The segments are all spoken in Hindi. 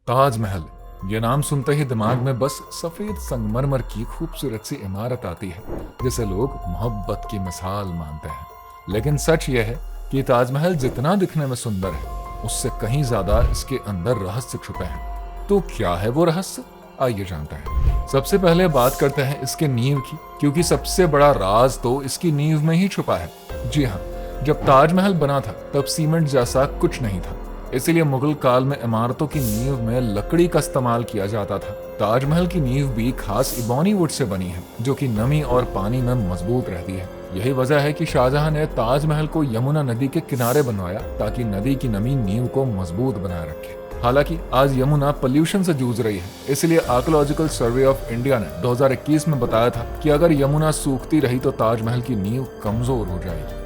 ताजमहल, ये नाम सुनते ही दिमाग में बस सफेद संगमरमर की खूबसूरत सी इमारत आती है जिसे लोग मोहब्बत की मिसाल मानते हैं। लेकिन सच यह है कि ताजमहल जितना दिखने में सुंदर है, उससे कहीं ज्यादा इसके अंदर रहस्य छुपे हैं। तो क्या है वो रहस्य, आइए जानते हैं। सबसे पहले बात करते हैं इसके नींव की, क्योंकि सबसे बड़ा राज तो इसकी नींव में ही छुपा है। जी हाँ, जब ताजमहल बना था तब सीमेंट जैसा कुछ नहीं था, इसीलिए मुगल काल में इमारतों की नींव में लकड़ी का इस्तेमाल किया जाता था। ताजमहल की नींव भी खास इबोनी वुड से बनी है, जो कि नमी और पानी में मजबूत रहती है। यही वजह है कि शाहजहां ने ताजमहल को यमुना नदी के किनारे बनवाया, ताकि नदी की नमी नींव को मजबूत बनाए रखे। हालांकि आज यमुना पोल्यूशन से जूझ रही है, इसलिए आर्कियोलॉजिकल सर्वे ऑफ इंडिया ने 2021 में बताया था कि अगर यमुना सूखती रही तो ताजमहल की नींव कमजोर हो जाएगी।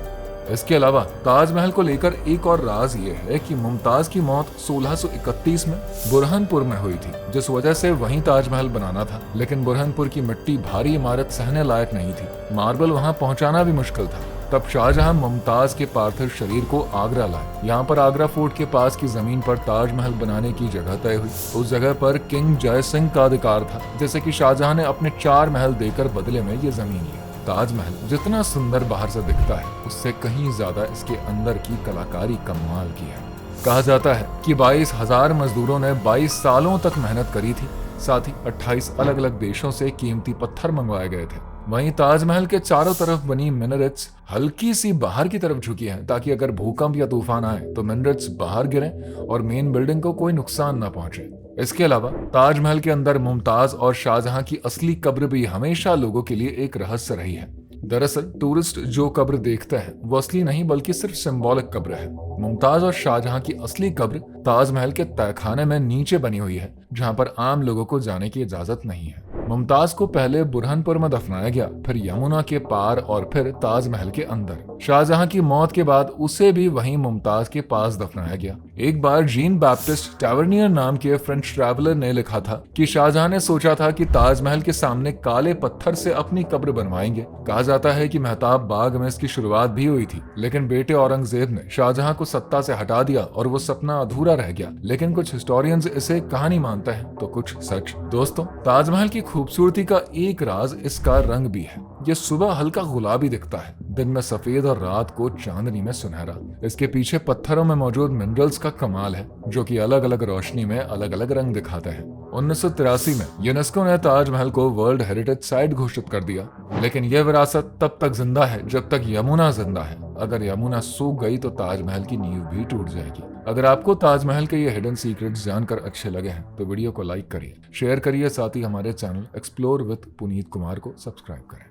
इसके अलावा ताजमहल को लेकर एक और राज ये है कि मुमताज की मौत 1631 में बुरहानपुर में हुई थी, जिस वजह से वहीं ताजमहल बनाना था। लेकिन बुरहानपुर की मिट्टी भारी इमारत सहने लायक नहीं थी, मार्बल वहां पहुंचाना भी मुश्किल था। तब शाहजहां मुमताज के पार्थिव शरीर को आगरा लाए। यहाँ पर आगरा फोर्ट के पास की जमीन पर ताजमहल बनाने की जगह तय हुई। उस जगह पर किंग जय सिंह का अधिकार था, जैसे कि शाहजहां ने अपने 4 महल देकर बदले में ये जमीन ली। ताजमहल जितना सुंदर बाहर से दिखता है, उससे कहीं ज्यादा इसके अंदर की कलाकारी कमाल की है। कहा जाता है कि 22,000 मजदूरों ने 22 सालों तक मेहनत करी थी। साथ ही 28 अलग अलग देशों से कीमती पत्थर मंगवाए गए थे। वहीं ताजमहल के चारों तरफ बनी मिनरेट्स हल्की सी बाहर की तरफ झुकी हैं, ताकि अगर भूकंप या तूफान आए तो मिनरेट्स बाहर गिरें और मेन बिल्डिंग को कोई नुकसान न पहुंचे। इसके अलावा ताजमहल के अंदर मुमताज और शाहजहां की असली कब्र भी हमेशा लोगों के लिए एक रहस्य रही है। दरअसल टूरिस्ट जो कब्र देखते हैं वो असली नहीं, बल्कि सिर्फ सिंबॉलिक कब्र है। मुमताज और शाहजहां की असली कब्र ताजमहल के तहखाने में नीचे बनी हुई है, जहां पर आम लोगों को जाने की इजाजत नहीं है। मुमताज को पहले बुरहानपुर में दफनाया गया, फिर यमुना के पार और फिर ताजमहल के अंदर। शाहजहां की मौत के बाद उसे भी वहीं मुमताज के पास दफनाया गया। एक बार जीन बैप्टिस्ट टैवर्नियर नाम के फ्रेंच ट्रैवलर ने लिखा था कि शाहजहां ने सोचा था कि ताजमहल के सामने काले पत्थर से अपनी कब्र बनवाएंगे। कहा जाता है कि मेहताब बाग में इसकी शुरुआत भी हुई थी, लेकिन बेटे औरंगजेब ने शाहजहां को सत्ता से हटा दिया और वो सपना अधूरा रह गया। लेकिन कुछ हिस्टोरियंस इसे कहानी मानते हैं तो कुछ सच। दोस्तों, ताजमहल की खूबसूरती का एक राज इसका रंग भी है। ये सुबह हल्का गुलाबी दिखता है, दिन में सफेद और रात को चांदनी में सुनहरा। इसके पीछे पत्थरों में मौजूद मिनरल्स का कमाल है, जो कि अलग अलग रोशनी में अलग अलग रंग दिखाते हैं। 1983 में यूनेस्को ने ताजमहल को वर्ल्ड हेरिटेज साइट घोषित कर दिया। लेकिन यह विरासत तब तक जिंदा है जब तक यमुना जिंदा है। अगर यमुना सूख गई तो ताजमहल की नींव भी टूट जाएगी। अगर आपको ताजमहल के ये हिडन सीक्रेट्स जानकर अच्छे लगे हैं तो वीडियो को लाइक करिए, शेयर करिए, साथ ही हमारे channel explore with Puneet Kumar को सब्सक्राइब करें।